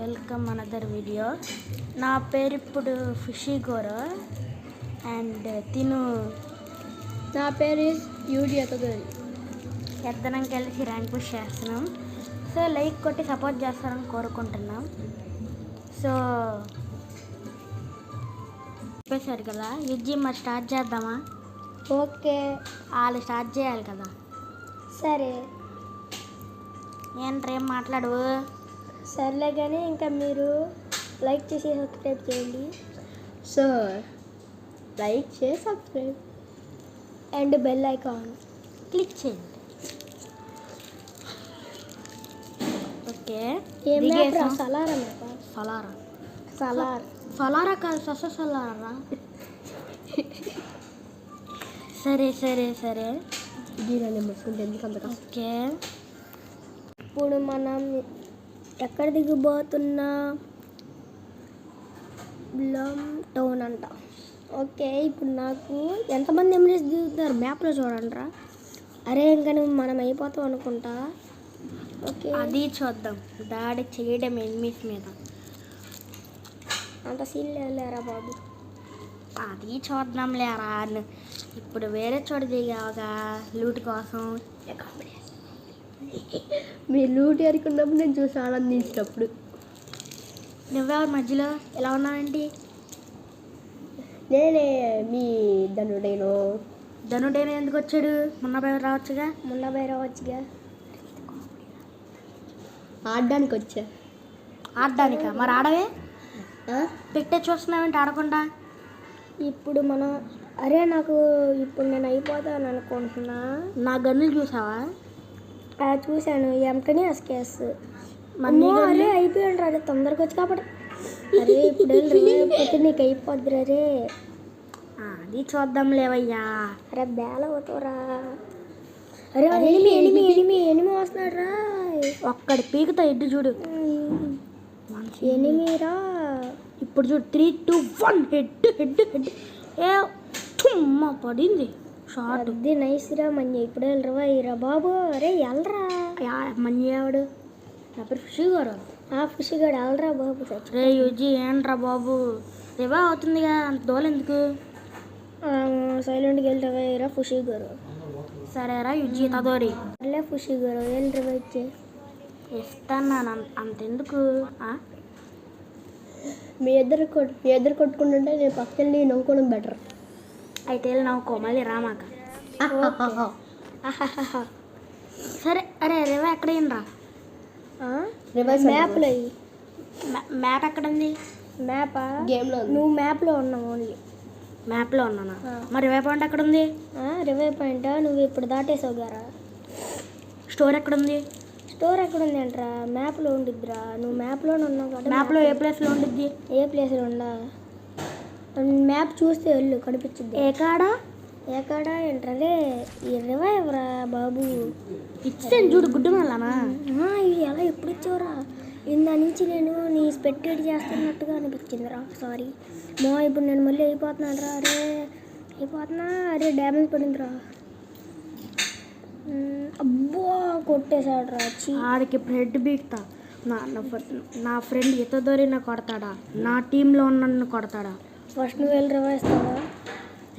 Welcome another video. నా పేరు ఇప్పుడు ఫిషీ గోరో అండ్ తిను నా పేరు యూడియాతోరి. ఇద్దరం కలిసి ర్యాంక్ పుష్ చేస్తున్నాం. సో లైక్ కొట్టి సపోర్ట్ చేస్తారని కోరుకుంటున్నాం. సో చెప్పేశారు కదా యుజీ మరి స్టార్ట్ చేద్దామా? ఓకే, వాళ్ళు స్టార్ట్ చేయాలి కదా. సరే ఏంట్రేం మాట్లాడు. సర్లే కానీ ఇంకా మీరు లైక్ చేసి సబ్స్క్రైబ్ చేయండి. సో లైక్ చేసి subscribe and bell icon click చేయండి. ఓకే, ఏం మ్యాప్ రా? సలారా మ్యాప్? సలారా సలార్ కాదు, సలారా. సరే సరే సరే దీని ముట్టుకుంటే ఎందుకంత కష్టం? ఓకే, ఇప్పుడు మనం ఎక్కడ దిగిపోతున్నా? బ్లమ్ టౌన్ అంట. ఓకే, ఇప్పుడు నాకు ఎంతమంది ఎమ్మెల్యేస్ దిగుతున్నారు మ్యాప్లో చూడండి రా. అరే ఇంకా మనం అయిపోతాం అనుకుంటా. ఓకే, అది చూద్దాం. దాడి చేయడం ఎనిమిస్ మీద అంత సీన్ లేరా బాబు. అది చూద్దాం లేరా. ఇప్పుడు వేరే చోట దిగావుగా లూట్ కోసం. మీరు లూట్ ఎరుకున్నప్పుడు నేను చూసి ఆనందించినప్పుడు. నువ్వెవరి మధ్యలో ఎలా ఉన్నావేంటి? నేనే మీ ధనుడేను. ధనుడైన ఎందుకు వచ్చాడు? మొన్న రావచ్చుగా. రావచ్చుగా, ఆడడానికి వచ్చా. ఆడడానికా? మరి ఆడవే. పెట్టే చూస్తున్నావేంటి ఆడకుండా? ఇప్పుడు మనం అరే నాకు ఇప్పుడు నేను అయిపోతాను అనుకుంటున్నా. నా గన్నులు చూసావా? చూశాను, ఎంటనే ఎస్కేస్. అరే అయిపోయాడు రా, తొందరగా వచ్చి కాబట్టి. అరే ఇప్పుడు వెళ్ళిపోతే నీకు అయిపోద్ది రే. అది చూద్దాం లేవయ్యా. అరే బేల అవుతావురా. అరే ఎనిమి ఎనిమి ఎనిమి ఎనిమి వస్తున్నాడు రా. ఒక్కడి పీకుతా ఎడ్డు చూడు. ఎనిమిరా. ఇప్పుడు చూడు 3, 2, 1 హెడ్ హెడ్ హెడ్. ఏ తుమ్మ పడింది షార్ట్. అది నైస్ రా మంజ. ఇప్పుడు వెళ్ళరా ఇరా బాబు. అరే వెళ్ళరా. మంజావాడు నా పేరు ఫిషి గారు. ఫిష్ గడు వెళ్ళరా బాబు. రే యూజీ ఏంట్రా బాబు, రివా అవుతుందిగా, అంత దోలు ఎందుకు? సైలెంట్కి వెళ్ళరా ఇరా ఫుషి గారు. సరేరా యూజీ తదోరి. సర్లే ఫుషి గారు వెళ్ళరా వచ్చి ఇస్తాను. అంతెందుకు? మీ ఇద్దరు కొట్టుకుంటుంటే నేను పక్కకెళ్ళి నవ్వుకోవడం బెటర్. అయితే వెళ్ళి నవ్వుకో, మళ్ళీ రామాక. సరే. అరే రివా ఎక్కడైందిరా? మ్యాప్లో. మ్యాప్ ఎక్కడుంది? మ్యాపా? గేమ్లో. నువ్వు మ్యాప్లో ఉన్నావు ఓన్లీ. మ్యాప్లో ఉన్నానా? మరి రివై పాయింట్ ఎక్కడుంది? రివై పాయింట్ నువ్వు ఇప్పుడు దాటేసావు గారా. స్టోర్ ఎక్కడుంది? స్టోర్ ఎక్కడుంది అంటరా? మ్యాప్లో ఉండిద్దిరా. నువ్వు మ్యాప్లోనే ఉన్నావు కదా. మ్యాప్లో ఏ ప్లేస్లో ఉండిద్ది? ఏ ప్లేస్లో ఉండా? మ్యాప్ చూస్తే వెళ్ళు కనిపించింది. ఏ కాడా ఏంటరే? ఈ రివై ఎవరా బాబు? ఇచ్చాను చూడు, గుడ్డు మళ్ళానా. ఇది ఎలా ఎప్పుడు ఇచ్చావురా? ఇందా నుంచి నేను నీ స్పెక్టేట్ చేస్తున్నట్టుగా అనిపించిందిరా. సారీ ఇప్పుడు నేను మళ్ళీ అయిపోతున్నాను రా. అరే డ్యామేజ్ పడిందిరా. అబ్బో కొట్టేశాడు రా. ఆడికి ఇప్పుడు హెడ్ బీక్తా. నా ఫ్రెండ్ ఇతదోరి నా కొడతాడా? నా టీంలో ఉన్న కొడతాడా? ఫస్ట్ నువ్వు వెళ్ళి రివై ఇస్తావా?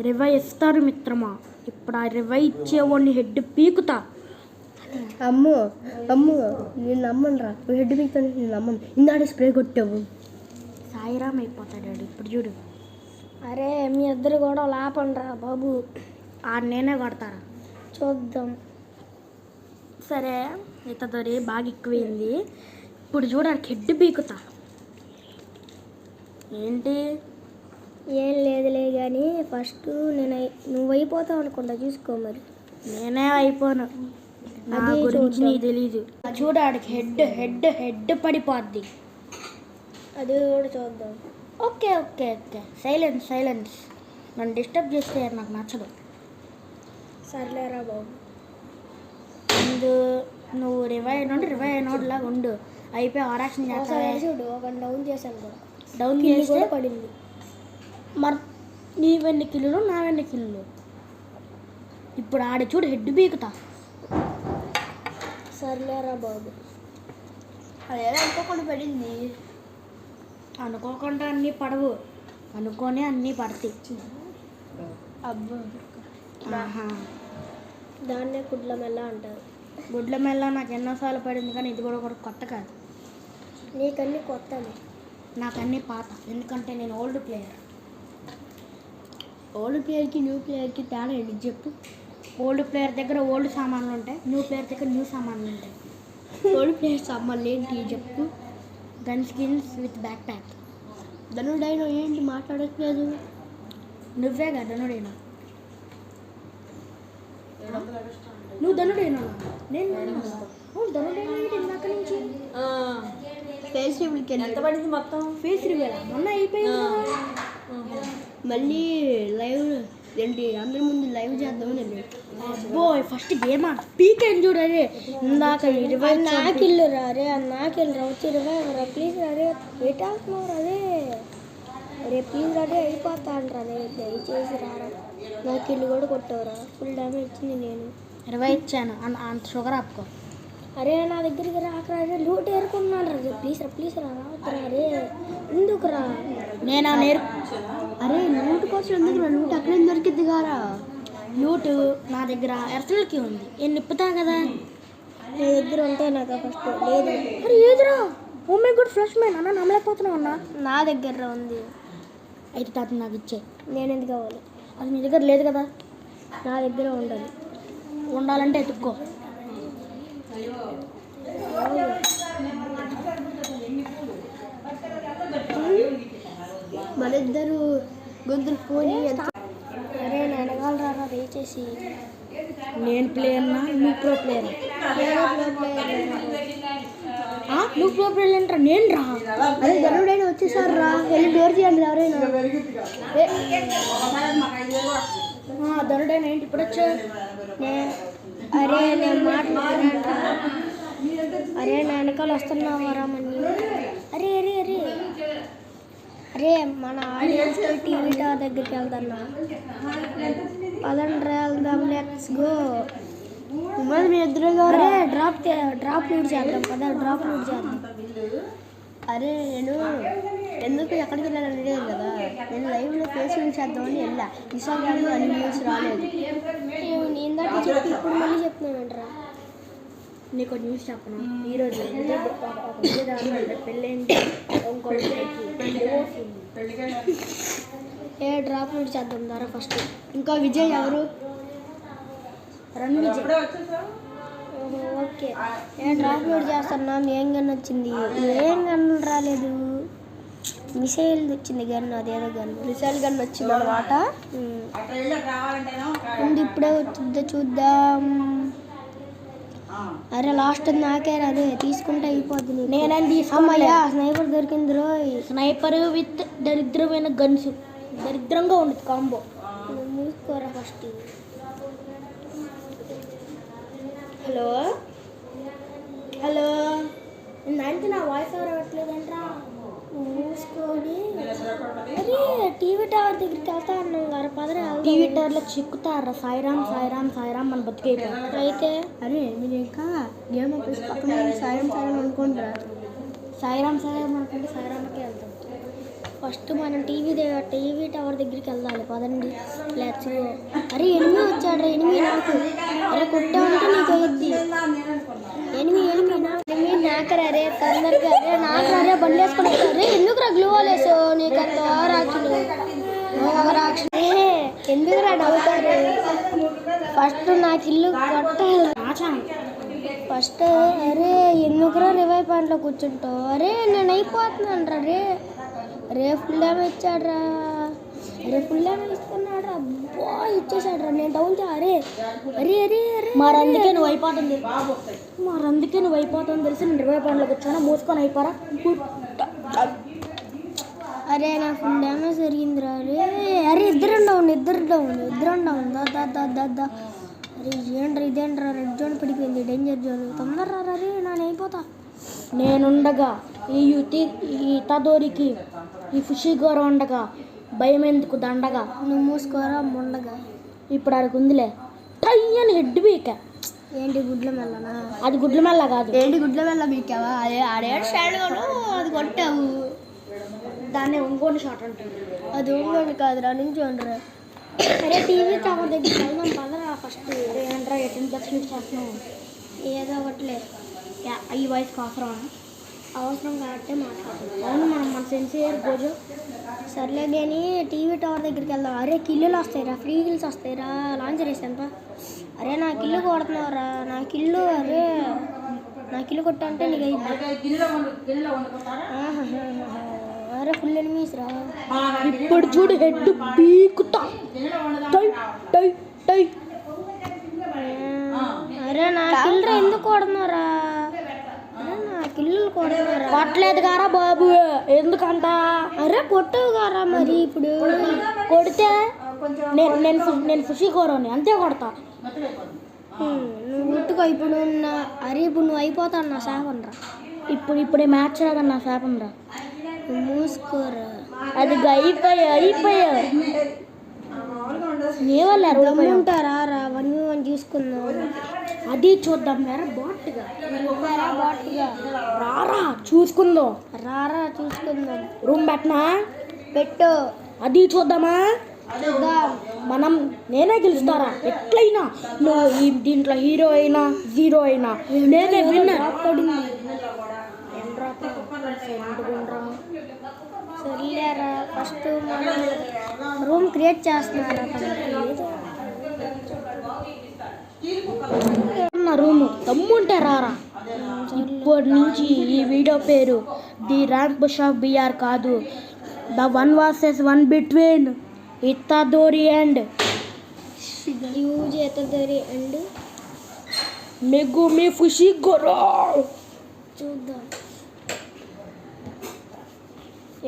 రివై ఇస్తారు మిత్రమా. ఇప్పుడు ఆ రివై ఇచ్చేవాడిని హెడ్ పీకుతా. అమ్మో నేను నమ్మను రా. నువ్వు హెడ్ పీకుతాను, నేను నమ్మను. ఇందాక స్ప్రే కొట్టావు. సాయిరామ్ అయిపోతాడు ఇప్పుడు చూడు. అరే మీ ఇద్దరు కూడా లాపండి రా బాబు. నేనే కొడతారా? చూద్దాం. సరే ఇతదోరి బాగా ఎక్కువైంది. ఇప్పుడు చూడాలి హెడ్ పీకుతా. ఏంటి? ఏం లేదులే కానీ ఫస్ట్ నువ్వు అయిపోతావు అనుకుంటా, చూసుకో. మరి నేనే అయిపోను, నా గురించి నీకు తెలీదు. చూడు ఆడికి హెడ్ హెడ్ హెడ్ పడిపోద్ది. అది కూడా చూద్దాం. Okay okay okay silence. నన్ను డిస్టర్బ్ చేస్తే నాకు నచ్చదు. సర్లేరా బాబు. నువ్వు రివై అయినోడ్లాగా ఉండు. అయిపోయి ఆరాక్షన్ చేస్తావా? చూడు ఒక డౌన్ చేశాను కూడా. డౌన్ చేస్తే పడింది. మరి నీవెన్ని కిల్లులు నావెన్ని కిల్లులు? ఇప్పుడు ఆడి చూడు హెడ్ బీకుతా. సర్లేరా బాబు. అది ఎలా అనుకోకుండా పడింది. అనుకోకుండా అన్నీ పడవు, అనుకోనే అన్నీ పడతాయి. అబ్బో ఆహా, దాన్నే గుడ్ల మెల్ల అంటారు. గుడ్ల మెల్ల నాకు ఎన్నోసార్లు పడింది, కానీ ఇది కూడా ఒకటి కొత్త కాదు. నీకన్నీ కొత్తవి. నాకన్నీ పాత, ఎందుకంటే నేను ఓల్డ్ ప్లేయర్. ఓల్డ్ ప్లేయర్కి న్యూ ప్లేయర్కి తేడా ఏంటి చెప్పు. ఓల్డ్ ప్లేయర్ దగ్గర ఓల్డ్ సామాన్లు ఉంటాయి, న్యూ ప్లేయర్ దగ్గర న్యూ సామాన్లు ఉంటాయి. ఓల్డ్ ప్లేయర్ సామాన్లు ఏంటి చెప్పు. Gun skins with backpack. ధనుడైన ఏంటి మాట్లాడట్లేదు? నువ్వేగా ధనుడైనా. నువ్వు ధనుడైనా? నేను ధనుడైనా ఇందాక నుంచి. ఫేస్ రివీల్కి ఎంత పడింది మొత్తం? ఫేస్ రివీల్ మొన్న అయిపోయింది. మళ్ళీ లైవ్ ఏంటి అందరి ముందు లైవ్ చేద్దామని వెళ్ళి. అబ్బో ఫస్ట్ గేమా పీకెన్ చూడరే. ఇందాక 20 నాకిల్లు రారే, నాకిల్లు రా వచ్చి 20 రా ప్లీజ్ రారే. పెట్టాల్సినావు అదే రే ప్లీజ్ రాడే అయిపోతా అంటారా. దయచేసి రారా. నాకు ఇల్లు కూడా కొట్టవరా. ఫుల్ డ్యామేజ్ ఇచ్చింది నేను. 20 ఇచ్చాను, అంత షుగర్ ఆపుకో. అరే నా దగ్గరికి రాకరాదే లూట్ ఏరుకున్నాను రా. ప్లీజ్ రా రావద్దురా రే. ఎందుకు రా? నేను అరే లూట్ కోసం ఎందుకు రా? లూట్ అక్కడే దొరికిద్ది కారా. లూట్ నా దగ్గర ఎర్సల్కి ఉంది, నేను నిప్పుతా కదా. నీ దగ్గర ఉంటే నాకు ఫస్ట్ లేదు. అరే ఏదిరా? Oh my good fresh man అన్న, నమ్మలేకపోతున్నావు అన్న. నా దగ్గర ఉంది. అయితే తాత నాకు ఇచ్చే. నేను ఎందుకు కావాలి? అది నీ దగ్గర లేదు కదా. నా దగ్గర ఉండాలి. ఉండాలంటే ఎత్తుక్కో. మనిద్దరు గొంతులు పోని. అరే నేను వెనకాలరా దయచేసి. నేను ప్లేయర్నా? నువ్వు ప్రో ప్లేయర్? నువ్వు ప్రో ప్లేయర్ ఏంట్రా? నేను రా. అదే ధనుడైనా వచ్చేసారు రా. వెళ్ళి డోర్ చేయండి ఎవరైనా. ధనుడైనా ఏంటి ఇప్పుడు వచ్చా? అరే నేను మాట్లాడుతున్నా. అరే నా వెనకాల వస్తున్నావారా మనీ? అరే అరే అరే అరే మన ఆడియన్స్ టీవీ టవర్ దగ్గరికి వెళ్తున్నా. పదండి వెళ్దాం, లెట్స్ గో. మరి మీ ఇద్దరు అరే డ్రాప్ లూట్ చేద్దాం పద. డ్రాప్ లూట్ చేద్దాం. అరే నేను ఎందుకు ఎక్కడికి వెళ్ళాలని తెలియదు కదా. నేను లైవ్లో ఫేస్ యూజ్ చేద్దామని వెళ్ళా. ఇన్స్టాగ్రామ్లో అన్ని న్యూస్ రాలేదు. ఇందాక చెప్పి ఇప్పుడు మళ్ళీ చెప్తున్నానంటరా. నీకు న్యూస్ చెప్పను. ఈరోజు పెళ్ళేంటి ఏ డ్రాప్ లూట్ చేద్దాం దారా ఫస్ట్. ఇంకా విజయ్ ఎవరు? రన్ విజయ్. ఓకే ఏ డ్రాప్ లూట్ చేస్తున్నా. ఏం గన్ వచ్చింది? ఏం గన్నులు రాలేదు. మిసైల్ వచ్చింది గన్. అదేదో గన్ మిసైల్ గన్ వచ్చింది అన్నమాట. ముందు ఇప్పుడే వచ్చిందో చూద్దాం. అరే లాస్ట్ నాకే అదే తీసుకుంటే అయిపోద్ది. నేనేం అమ్మయ్యా స్నైపర్ దొరికింది రోయ్. స్నైపర్ విత్ దరిద్రమైన గన్స్. దరిద్రంగా ఉండదు కాంబో. మూసుకోరా ఫస్ట్. హలో హలో, అంటే నా వాయిస్ ఎవరు అవ్వట్లేదంట్రా. మూసుకొని అరే టీవీ టవర్ దగ్గరికి వెళ్తా అన్నాం గారు. పదరా టీవీ టవర్లో చిక్కుతారా. సాయిరామ్ సాయిరామ్ సాయిరామ్ మన బతికైపోతారు. అయితే అరే మీరు ఇంకా గేమ్ ఆఫీస్ పక్కన సాయం అనుకుంటారా. సాయిరామ్ సాయిరామ్ అనుకుంటే సాయిరామ్కే వెళ్తాం. ఫస్ట్ మనం టీవీ టవర్ దగ్గరికి వెళ్ళాలి. పదండి లెట్స్ గో. అరే ఎనిమిది వచ్చాడు. ఎనిమిది నాకు. అరే కొట్టామంటే నీకు అయ్యిద్ది. ఎనిమిది నాకరా. అరే తొందరగా అరే నాకు అరే బండి వేసుకొని అరే ఎందుకు రా గ్లూ వేసావు? నీకు అంత రాక్షులు ఎందుకు రా నవ్వుతారు? ఫస్ట్ నాకు ఇల్లు కొట్టాలి ఫస్ట్. అరే ఎందుకురా రివైవ్ పాయింట్లో కూర్చుంటావు? అరే నేను అయిపోతున్నాను రా. రే ఫుల్ డ్యామేజ్ ఇచ్చాడ్రా. అరే ఫుల్ డ్యామేజ్ ఇస్తున్నాడు రా. అబ్బా ఇచ్చేసాడు రా. నేను డౌన్ అరే అరే అరే అరే మరందుకే నువ్వు అయిపోతుంది. తెలిసి నేను 20 పాయింట్లోకి వచ్చాను. మూసుకొని అయిపోరా. అరే నా ఫుల్ డ్యామేజ్ జరిగిందిరా. అరే ఇద్దరం డౌన్ దా. అరే ఇదేంట్రా రెడ్ జోన్ పడిపోయింది. Danger zone. తొందరరా రే నేను అయిపోతా. నేనుండగా ఈ తదోరికి ఈ ఫుషిగోర ఉండగా భయం ఎందుకు దండగా. నువ్వు మూసుకోరా ముండగా. ఇప్పుడు అక్కడికి ఉందిలే అయ్యని హెడ్ బీక. ఏంటి గుడ్ల మెల్లనా? అది గుడ్ల మెల్ల కాదు. ఏంటి గుడ్ల మెల్ల బీకావా? అదే ఆడే స్టాండ్ అది కొట్టావు. దాన్ని ఒంగోని షాట్ అంటారు. అది ఒంగోని కాదురా, నుంచి ఉండరా. అరే టీవీ టవర్ దగ్గరికి వెళ్దాం పదరా ఫస్ట్. ఏంట్రా 18+ యూజ్ చేస్తున్నావు? ఏదో ఒకటిలే, ఈ వయసుకి అవసరమా? అవసరం కాబట్టి మాట్లాడుతున్నాం. అవును, మన సెన్సియర్ రోజు. సర్లే కానీ టీవీ టవర్ దగ్గరికి వెళ్దాం. అరే కిల్లులు వస్తాయిరా, ఫ్రీ కిల్స్ వస్తాయిరా, లాంచర్ వేసాను. అరే నా కిల్లు కొడుతున్నావురా, నా కిల్లు. అరే నా కిల్లు కొట్టంటే నీకు అయింది. అరే ఫుల్ ఎనిమీస్ రా. ఇప్పుడు చూడు హెడ్ పీకుతా. అరే నా కిల్లు ఎందుకు కొడుతున్నారా? నా కిల్లు కొడుతున్నారా? కొట్టలేదు కారా బాబు, ఎందుకంట? అరే కొట్టవు కారా మరి. ఇప్పుడు కొడితే నేను ఖుషి కోరని అంతే కొడతా. నువ్వు గుట్టుకో ఇప్పుడు. అరే ఇప్పుడు నువ్వు అయిపోతావు నా శాపంరా. ఇప్పుడే మ్యాచ్ రాగా నా శాపం రా. మూసుకోరా. అది అయిపోయా ఉంటారా రా, 1v1 చూసుకుందాం. అది చూద్దాం. బాట్గా రారా చూసుకుందాం. రూమ్ పెట్టనా? పెట్టు. అది చూద్దామా? మనం నేనే గెలుస్తారా ఎట్లయినా. నువ్వు దీంట్లో హీరో అయినా జీరో అయినా నేనే విన్నర్. సర్లేరా ఫస్ట్ రూమ్ క్రియేట్ చేస్తున్నారా? రూము తమ్ముంటే రారా. ఇప్పటి నుంచి ఈ వీడియో పేరు the rank push of BR కాదు, the 1 vs 1 between Itadori and Megumi Fushiguro. చూద్దాం.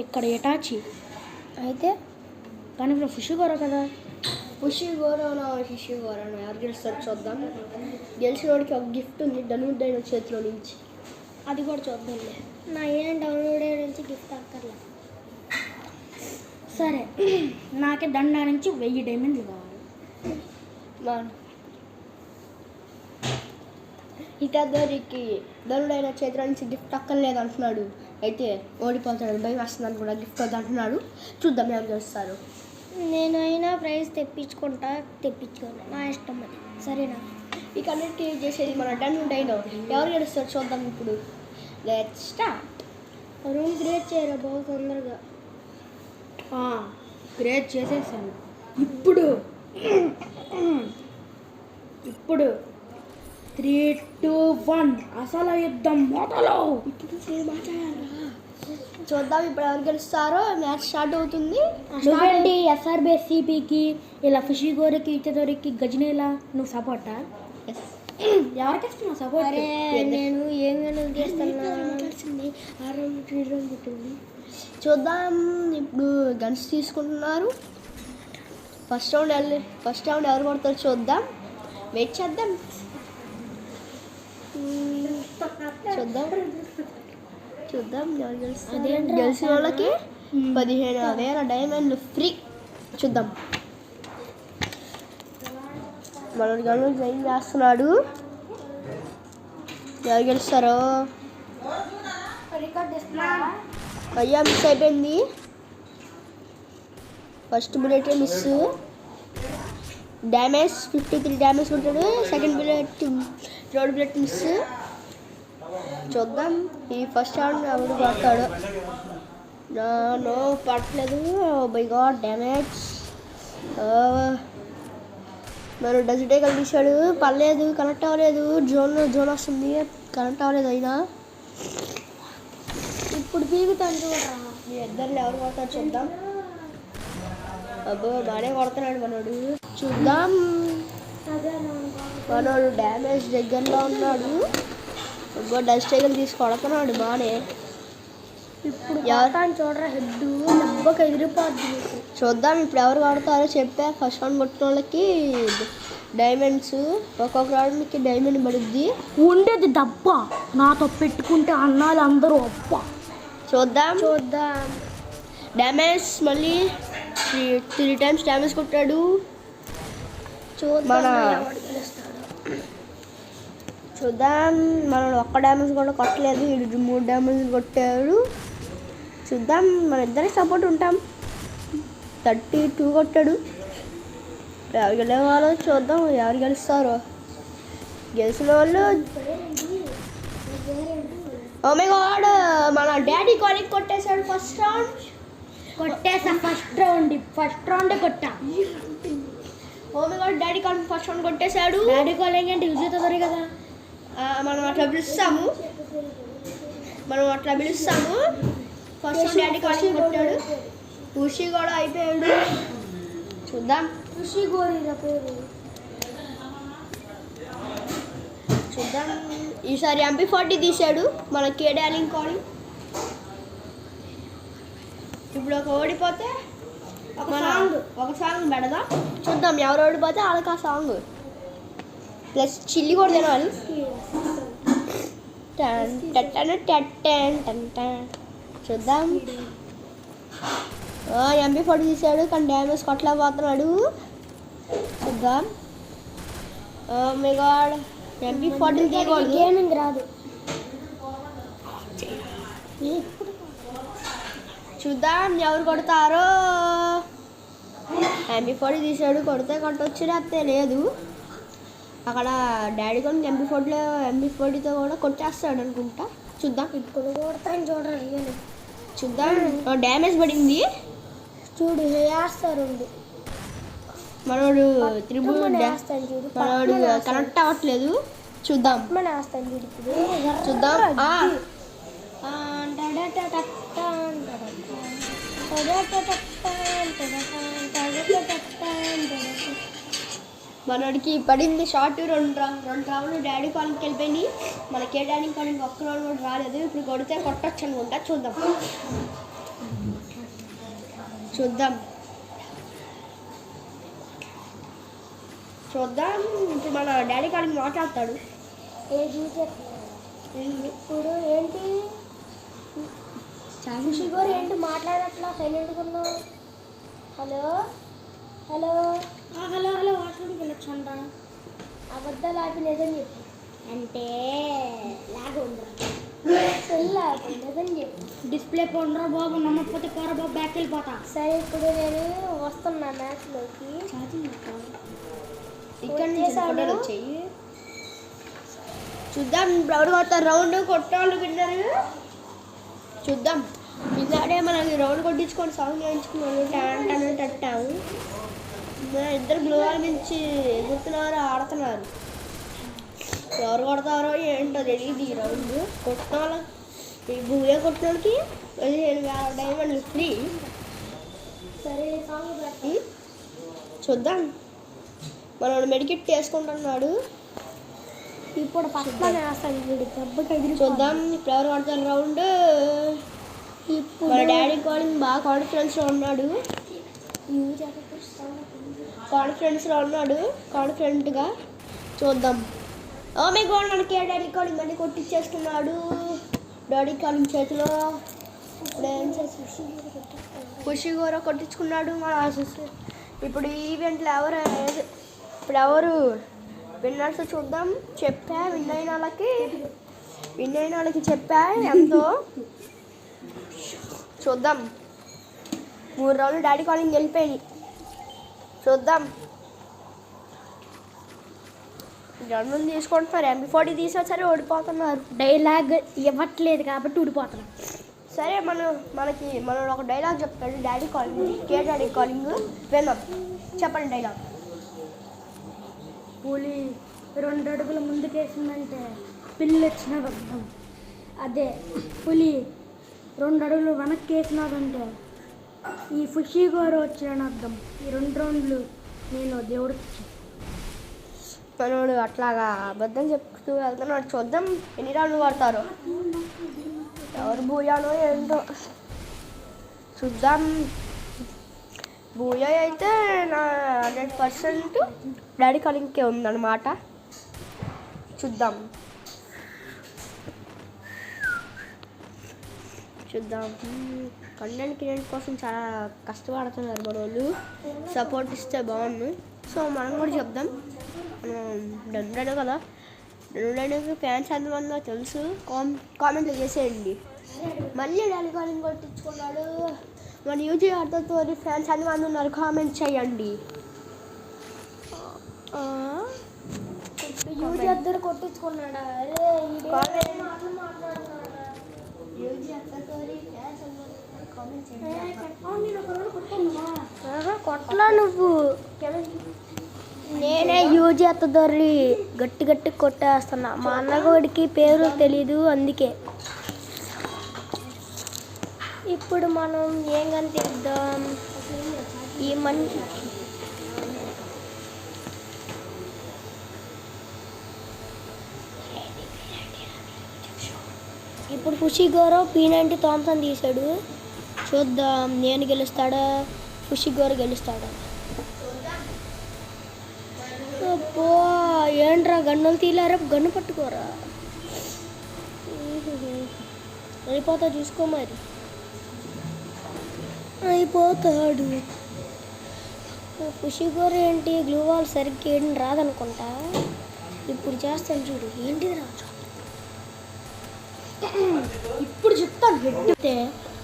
ఇక్కడ ఎటాచి అయితే కానీ ఇప్పుడు ఫుషిగోరా కదా. ఫుషిగోరానా ఎవరు గెలుస్తారు చూద్దాం. గెలిచిన వాడికి ఒక గిఫ్ట్ ఉంది డౌన్లోడ్ అయిన చేతిలో నుంచి, అది కూడా చూద్దాంలే. నా ఏం డౌన్లోడ్ అయిన నుంచి గిఫ్ట్ అక్కర్లే. సరే, నాకే దండా నుంచి 1000 డైమండ్లు కావాలి. ఇతదరికి డౌన్లోడ్ అయిన చేతిలో నుంచి గిఫ్ట్ అక్కర్లేదు అంటున్నాడు. అయితే ఓడిపోతాడు, భయం వస్తుందని కూడా గిఫ్ట్ వద్దు అంటున్నాడు. చూద్దాం ఏం చేస్తారు. నేనైనా ప్రైజ్ తెప్పించుకోను నా ఇష్టం అది. సరేనా? ఇక అన్నిటికీ చేసేది మన డౌన్లోడ్ అయినా ఎవరు గెలుస్తారు చూద్దాం. ఇప్పుడు లెట్స్ స్టార్ట్. రూమ్ క్రియేట్ చేయరా బాగా తొందరగా. క్రియేట్ చేసేసాను. ఇప్పుడు 3, 2, 1 అసలు యుద్ధం మొదలు. ఇప్పుడు చూద్దాం ఇప్పుడు ఎవరు గెలుస్తారో. మ్యాచ్ స్టార్ట్ అవుతుంది. నువ్వేంటి ఎస్ఆర్బి సిపికి ఇలా ఫుషిగోరికి ఇతదోరికి గజనీలా నువ్వు సపోర్టా? ఎవరికి ఇస్తున్నావు సపోర్ట్? అరే నేను ఏం చేస్తున్నా. చూద్దాం. ఇప్పుడు గన్స్ తీసుకుంటున్నారు. ఫస్ట్ రౌండ్ ఎవరు కొడతారు చూద్దాం. వెయిట్ చేద్దాం. ఎవరు గెలుస్తారు. గెలిచిన వాళ్ళకి 15,000 డైమండ్లు ఫ్రీ. చూద్దాం. మనోడు గను జైన్ చేస్తున్నాడు. ఎవరు గెలుస్తారో. అయ్యా మిస్ అయిపోయింది. First bullet miss. Damage 53 damage ఉంటాడు. Second bullet third bullet miss. చూద్దాం ఈ ఫస్ట్ రౌండ్ ఎవరు పడతాడు. నో పడట్లేదు. By God damage. మరి డజిటేకల్ తీశాడు, పర్లేదు, కనెక్ట్ అవ్వలేదు. జోన్ వస్తుంది, కనెక్ట్ అవ్వలేదు. అయినా ఇప్పుడు పీగుతాను చూడరా. మీ ఇద్దరు ఎవరు కొడతారు చూద్దాం. అబ్బో బాగానే కొడుతున్నాడు మనోడు. చూద్దాం. మనోడు డ్యామేజ్ దగ్గరలో ఉన్నాడు. అబ్బో డజిటేకల్ తీసి కొడుతున్నాడు బాగానే. ఇప్పుడు ఎవరు చూడరా. హెడ్ దెబ్బకి ఎగిరిపోద్ది. చూద్దాం ఇప్పుడు ఎవరు కొడతారో. చెప్పా ఫస్ట్ రౌండ్ కొట్టిన వాళ్ళకి డైమండ్స్. ఒక్కొక్క రౌండ్కి డైమండ్ పడుద్ది. ఉండేది దెబ్బ. నాతో పెట్టుకుంటే అన్నాలు అందరూ అబ్బా. చూద్దాం. డ్యామేజ్ మళ్ళీ 3 టైమ్స్ డ్యామేజ్ కొట్టాడు. చూద్దాం. మనం ఒక్క డ్యామేజ్ కూడా కొట్టలేదు. 3 డ్యామేజ్ కొట్టాడు. చూద్దాం, మన ఇద్దరికి సపోర్ట్ ఉంటాం. 32 కొట్టాడు. ఎవరు గెలవాలో చూద్దాం, ఎవరు గెలుస్తారో. గెలిచిన వాళ్ళు ఓ మై గాడ్, మన డాడీ కాలింగ్ కొట్టేశాడు ఫస్ట్ రౌండ్. ఫస్ట్ రౌండ్ కొట్టా. Oh my god, daddy calling first round కొట్టేశాడు. డాడీ కాలింగ్ అంటే యూజ్ అవుతుంది కదా. మనం అట్లా పిలుస్తాము ఫస్ట్ రౌండ్ డాడీ కాలింగ్ కొట్టాడు. ఖుషి కూడా అయిపోయాడు. చూద్దాం, ఖుషి గోరీల పేరు. చూద్దాం. ఈసారి MP40 తీశాడు మన కేడాలింగ్ కాలింగ్. ఇప్పుడు ఓడిపోతే ఒక సాంగ్ పెడదాం. చూద్దాం, ఎవరు ఓడిపోతే వాళ్ళకి ఆ సాంగ్ ప్లస్ చిల్లి కూడా తినాలి. చూద్దాం. MP40 తీసాడు కానీ డ్యామేజ్ కొట్టలేకపోతున్నాడు. చూద్దాం. మై గాడ్, MP40 తీయకూడదు, గేమింగ్ రాదు. చూద్దాం ఎవరు కొడతారో. MP40 తీసాడు, కొడితే కొట్టొచ్చు లేకపోతే లేదు. అక్కడ డాడీ కొన్ని MP40తో కూడా కొట్టేస్తాడు అనుకుంటా. చూద్దాం, ఇప్పుడు కొడతాను చూడరు. చూద్దాం. డ్యామేజ్ పడింది. చూడు వేస్తారు, మనోడు వేస్తాను చూడు. మనోడు కనెక్ట్ అవ్వట్లేదు. చూద్దాం, వేస్తాను చూడు. ఇప్పుడు చూద్దాం. మనోడికి పడింది షార్ట్. రెండు రౌండ్లు డాడీ కాలింగ్కి వెళ్ళిపోయింది. మనకే డాడీ కాలింగ్ ఒక్క రౌండ్ కూడా రాలేదు. ఇప్పుడు కొడితే కొట్టచ్చు అనుకుంటా. చూద్దాం. ఇప్పుడు మన డాడీ కాలింగ్ మాట్లాడతాడు. ఇప్పుడు ఏంటి ఖుషి గారు ఏంటి మాట్లాడట్లా, సైలెంట్గా ఉన్నావు? హలో వాష్రూమ్కి వెళ్ళొచ్చు అంట. అబద్ధాలు ఆపి లేదని చెప్పు. అంటే లాగా ఉండరా లేదని చెప్పు. డిస్ప్లే పోండ్రా బాబు, నమ్మకపోతే పోరా బాబు, బ్యాక్ వెళ్ళిపోతా. సరే, ఇప్పుడు నేను వస్తున్నా మ్యాచ్లోకి. ఇక్కడ నుంచి వచ్చాయి. చూద్దాం, రౌండ్ కొడతారు. రౌండ్ కొట్టాళ్ళు విన్నారు. చూద్దాం, ఇలానే మనకి రౌండ్ కొట్టించుకొని సాంగ్ వేయించుకున్నాను. టట్టాము. ఇద్దరు గ్లోవాల నుంచి ఎగురుతున్నారు, ఆడుతున్నారు. ఎవరు కొడతారో ఏంటో తెలియదు. ఈ రౌండ్ కొట్టిన వాళ్ళకి, ఈ భూయా కొట్టిన వాళ్ళకి 15,000 డైమండ్లు ఫ్రీ. సరే, సాంగ్ చూద్దాం. మనోడు మెడికిట్ వేసుకుంటున్నాడు. ఇప్పుడు ఫస్ట్ చూద్దాం, ఇప్పుడు ఎవరు కొడతారు రౌండ్. మన డాడీ కాలింగ్ బాగా కాన్ఫిడెన్స్లో ఉన్నాడు. కాన్ఫిడెంట్గా చూద్దాం. ఓ మై గాడ్, మనకి డాడీ కాలింగ్ అన్ని కొట్టించేసుకున్నాడు. డాడీ కాలింగ్ చేతిలో ఖుషి కూడా కొట్టించుకున్నాడు మన సిస్టర్. ఇప్పుడు ఈవెంట్లో ఎవరు విన్నర్స్ చూద్దాం. విన్ అయిన వాళ్ళకి చెప్పా ఎంతో. చూద్దాం, 3 రౌండ్లు డాడీ కాలింగ్ వెళ్ళిపోయి. చూద్దాం, రౌండ్లు తీసుకుంటున్నారు. MP40 తీసా సరే ఓడిపోతున్నారు. డైలాగ్ ఇవ్వట్లేదు కాబట్టి ఊడిపోతున్నాం. సరే, మనం ఒక డైలాగ్ చెప్తాడు డాడీ కాలింగ్. డాడీ కాలింగ్ విన్నాం. చెప్పండి డైలాగ్. పులి 2 అడుగుల ముందుకేసిందంటే పిల్లి వచ్చినది అర్థం. అదే పులి 2 అడుగులు వెనక్కి వేసినాదంటే ఈ ఖుషి గారు వచ్చాడని అర్థం. ఈ 2 రౌండ్లు నేను దేవుడికి. మనోడు అట్లాగా అబద్ధం చెప్తూ వెళ్తున్నాడు. చూద్దాం ఎన్ని రౌండ్లు పడతారో, ఎవరు భూయానో ఏంటో. చూద్దాం. భూయా అయితే నా 100% డాడీ కాలింగ్కే ఉందన్నమాట. చూద్దాం. కంటెంట్ క్రియేట్ కోసం చాలా కష్టపడుతున్నారు మన వాళ్ళు. సపోర్ట్ ఇస్తే బాగుండు. సో మనం కూడా చెప్దాం. డన్ను కదా, డన్ను ఫ్యాన్స్ ఎంతమందో తెలుసు. కామెంట్లు చేసేయండి. మళ్ళీ డాలికాలింగ్ కొట్టించుకున్నాడు. మన యూజీ అర్థంతో ఫ్యాన్స్ అన్ని మంది ఉన్నారు, కామెంట్ చేయండి. యూజీ అద్దరు కొట్టించుకున్నాడా? అరే కొట్టలా నువ్వు. నేనే యూజీ అత్తదొరి గట్టి గట్టి కొట్టేస్తున్నా. మా అన్నగోడికి పేరు తెలీదు, అందుకే. ఇప్పుడు మనం ఏం కనిపిద్దాం ఈ ఇప్పుడు ఖుషి గౌరవ్ P90 థామ్సన్ తీశాడు. చూద్దాం నేను గెలుస్తాడా ఖుషి గౌరవ్ గెలుస్తాడా. అబ్బో ఏంట్రా గన్నులు తీలారా, గన్ను పట్టుకోరా. అయిపోతా చూసుకో మరి. అయిపోతాడు. ఖుషి గౌరవ్ ఏంటి గ్లూ వాల్ సరిగ్గా వేయడం రాదనుకుంటా. ఇప్పుడు చేస్తాను చూడు. ఏంటిది రాజు, ఇప్పుడు చెప్తాను. హెడ్తే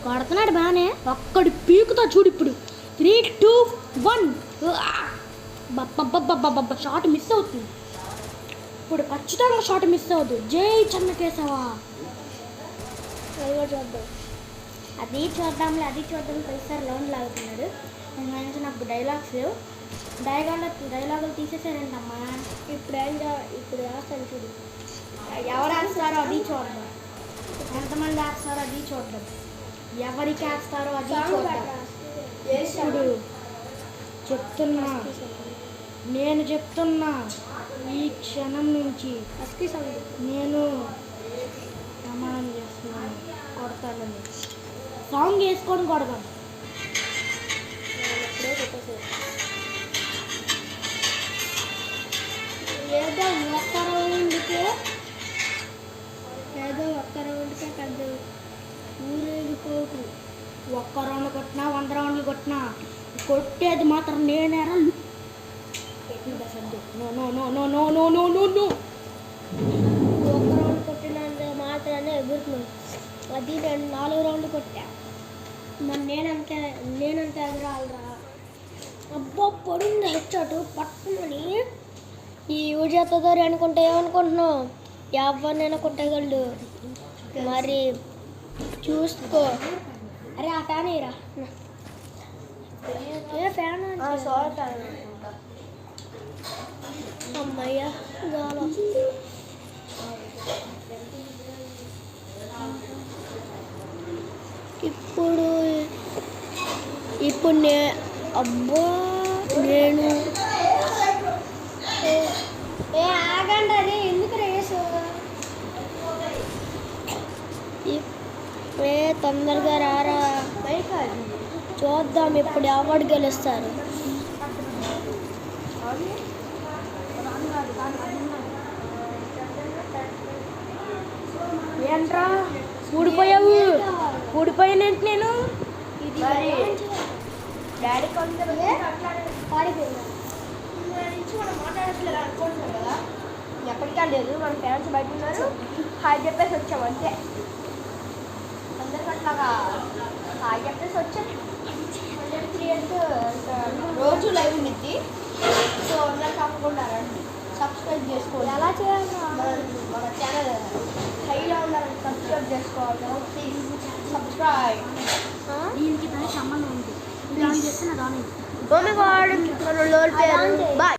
కొడుతున్నాడు బాగానే, ఒక్కడి పీకుతా చూడు. ఇప్పుడు 3, 2, 1 షాట్ మిస్ అవుతుంది. ఇప్పుడు ఖచ్చితంగా షాట్ మిస్ అవుతుంది. జై చెన్నకేశవా. చూద్దాం. అది చూద్దాం ప్రతిసారి లోన్ లాగుతున్నాడు. మంచి నాకు డైలాగ్స్ లేవు. డైలాగులు తీసేసారంటమ్మా. ఇప్పుడు వేస్తాను చూడు. ఎవరు వేస్తారో అది చూద్దాం. ఎంతమంది వేస్తారో అది చూద్దాం. ఎవరికి వేస్తారో అది చూద్దాం. ఇప్పుడు నేను చెప్తున్నా ఈ క్షణం నుంచి నేను ప్రమాణం చేస్తున్నాను, కొడతానని. సాంగ్ వేసుకొని కొడదాం. ఏదో ఒక్క రౌండ్కే పెద్ద ఊరేగిపోకు. ఒక్క రౌండ్ కొట్టినా 100 రౌండ్లు కొట్టినా కొట్టేది మాత్రం నేనేరా. ఒక్క రౌండ్ కొట్టినంత మాత్రాన్ని ఎగురుతున్నాను. అది నేను 4 రౌండ్లు కొట్టా. మరి నేనంత ఎగరాలరా. అబ్బా పడింది హెచ్చాటు పట్టుమని. ఈ యూజేతో అనుకుంటే ఏమనుకుంటున్నావు? ఎవరినైనా కొట్టగలడు. మరి చూసుకో. అరే ఆ ఫ్యాన్ అయ్యరా. ఏ ఫ్యాన్ అమ్మయ్యా గాలి. ఇప్పుడు అబ్బా నేను ఆగండి. అదే ఎందుకు రేసు తొందరగా రారా. చూద్దాం ఇప్పుడు ఎవరు గెలుస్తారు. ఏంట్రా ఊడిపోయావు? ఊడిపోయానంటే నేను డాడీ నుంచి మనం మాట్లాడట్లేదు అనుకుంటున్నాం కదా. ఎక్కడికా లేదు, మన పేరెంట్స్ బయట ఉన్నారు. హాయ్ చెప్పేసి వచ్చాము అంతే. అందరికి అట్లాగా హాయ్ చెప్పేసి వచ్చాం. 3 ఇయర్స్ రోజు లైవ్ ఉండిద్ది. సో అందరు తప్పకుండా రండి, సబ్స్క్రైబ్ చేసుకోవాలి. ఎలా చేయాలి? మన ఛానల్ హైలో ఉండాలని సబ్స్క్రైబ్ చేసుకోవాలి. Please subscribe. దీనికి సంబంధం ఉంది. ఓ మై గాడ్, మన లోల్ పేరు బాయ్.